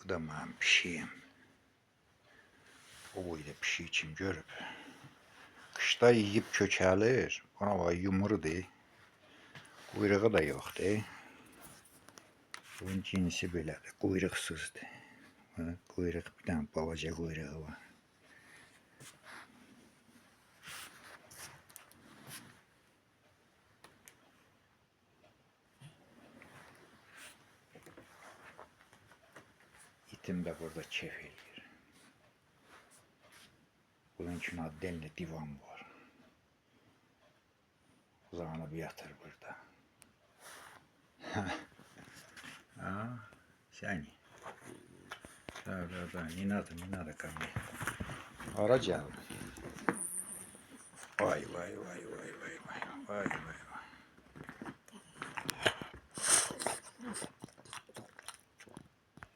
Bu da benim pişiyim. O boyda pişi için görüp. Kışta yiyip köçəlir. Ona var yumrudur. Quyruğu da yoxdur. Bunun cinsi belədir. Quyruqsuzdur. Quyruq bir tane balaca quyruğu var. İtim de burada keyif eləyir. Bunun üçün addenli divan var. Uzanıb yatır burada. Ha, səni. Da, ninadı qanı. Hara gəldin? Vay.